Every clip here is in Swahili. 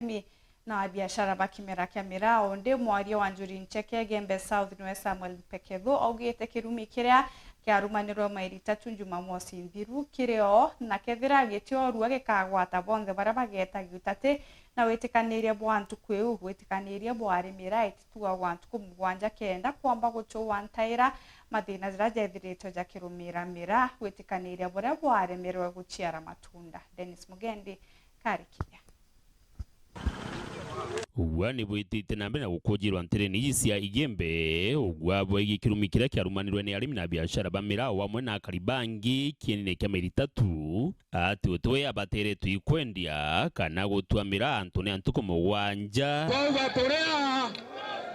mi na biashara bakimera kamera onde mwaria wanjuri ncheke Gembe South no Samuel Mpeketho augite kirumi kiria kiarumanirwo mairi tatu Jumamosi nthiru kirio na kethira gitio ruwa gikagwata bonthe bara bageta giutate na witikaniria bwantu kweu witikaniria bwarimira ititua wantu kumugwanja kenda kwamba guchowa ntaira mathina zira jethirito jakirumira mira witikaniria bora bwaremerwe guchiara matunda. Dennis Mugendi karikia Wani bwitite na mbere na gukujirwa ntereni cia Igembe ugwabo igikirumi kiria kiarumanirwe ni arimi na biashara bamira wamwe na Karibangi kinene kya meri tatu ati utwe abatere twikwendia kana gutwamira Antone antuko mugwanja kwa torea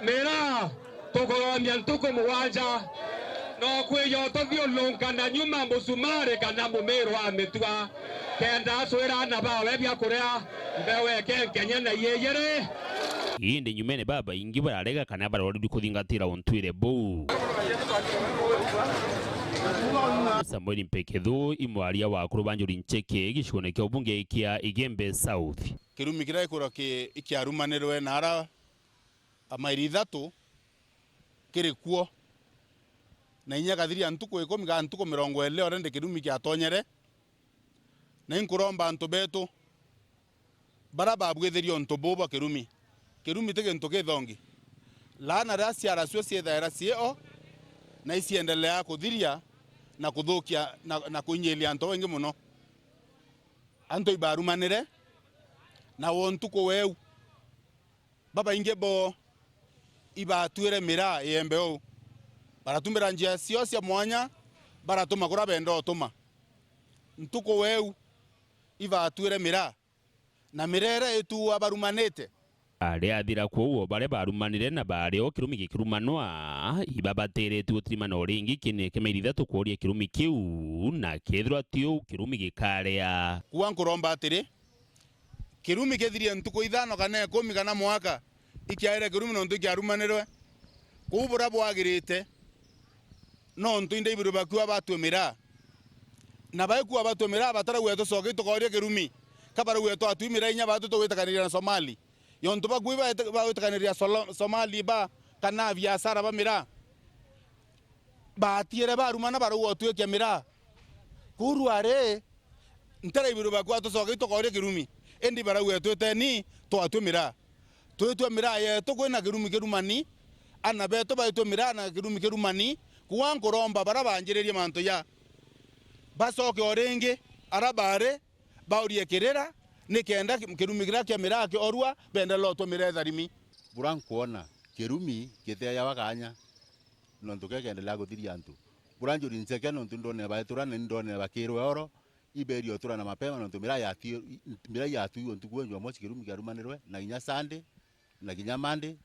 mera tokorombia antuko mugwanja no kweyo tovyo lonkana nyuma musumare kana mumero ametwa kenda swera na bawe bya korea mbewe Kenya na yeyere indi nyumene baba ingi bararega kana barori kuthingatira ontwire bu Samuel Mpeketho imwaria wa kurubanjuri ncheke gishone kya ubunge kia Igembe South kirumi kirai kura ikiarumanirwe nara amairi thatu kiri kuo na inya gathiri antuko 10 ga antuko 20 orende kirumi kya tonyere na inkuromba antu betu bara babwetherio ntoboba kirumi tege ntoke thongi lana rasia rasio ciethaira cieo na isiendelea kuthiria na kuthukia na kunyelia antu wengi muno antu ibarumanire na wontuko weu baba ingebo ibatwire mira yembe o baratumira njia cio cia mwanya baratuma kura bendo tuma ntuko weu ibatwire mira na mirere etu abarumanite aria athira kwo bare barumanire na bare o kirumi gikirumanwa ibabatere tu trimano ringi kine kemerida to kworia kirumi kiu na kethro tio kirumi gikaria kuwa nkuromba atiri kirumi kethirie ntuko ithano kana 10 kana mwaka ikiaire kirumi no ntuki arumanirwe kubura bwagirite no ntu inde ibiru bakwa batwemira na baikuwa batwemira batara gweto soke to koria kirumi kabara gweto atwimira inya batu to wetakanira na Somali yonto bagwiba wetakanira Somali ba kana biashara bamira batiere barumana baruwa tweke mira kuruare ntara ibiru bakwa to soke to koria kirumi endi bara gweto teni to atwemira ye to kwena kirumi kirumani ana beto baito mira na kirumi kirumani kuwa nkuromba bara banjirerie manto ya basoke orenge arabare baurie kirera nikenda kirumi kira mira ke orua benda loto miretha rimi buran kuona kirumi kithea wakanya no ntuke kendelea guthiria antu buran juri nseke no ndone baetura ne ndone bakirwe oro iberio tura na mapema no mira ya tu ntukuenjwa mosi kirumi kiarumanirwe na inya sande na kinya mande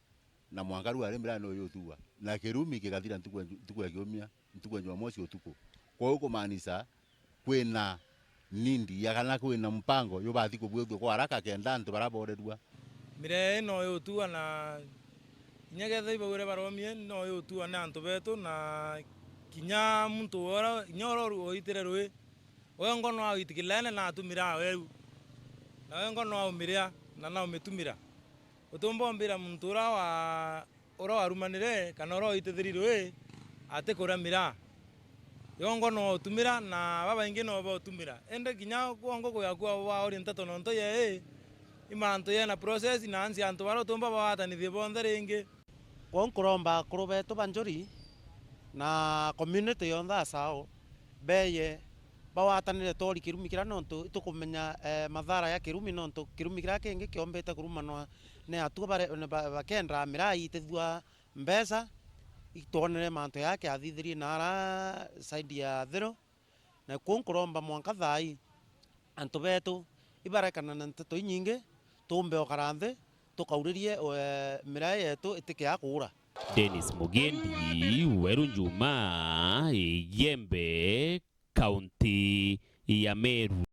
na mwangaru ari mira no yotua na kirumi kigathira ntukuenjwa ntukuenjwa mosi utuko kwa huko manisa kwena nindi yakana kwena mpango yo bathi kubwethwe kwa haraka kenda antu baraborerwa mire no yotua na nyegethe ibawire baromie no yotua na antu betu na kinya muntu ora nyoro oitire rwe wengo no aitikilene na atumira weu na wengo no aumiria na umetumira utumbo mbira muntu ora warumanire kana ora oitithirirwe ate kuramira yongo no tumira na baba ingi no bo tumira ende kinya kuongo kuyakwa wa orientato nonto ye imanto ye na process na ansi anto baro tumba bawata ni thibonde ringi konkuromba kurubeto banjuri na community yonda sao beye bawatanire tori kirumi kira nonto itukumenya madhara ya kirumi nonto kirumi kira kingi kiombete kurumanwa ne atu bare bakendra mirai tethua mbesa itonere manto yake athithirie nara side ya thero na kunkuromba mwanka thai antu betu ibarekana na nteto nyingi tumbe okaranthe tukauririe mirai yetu itike ya kura. Dennis Mugendi Weru Njuma Igembe County ya Meru.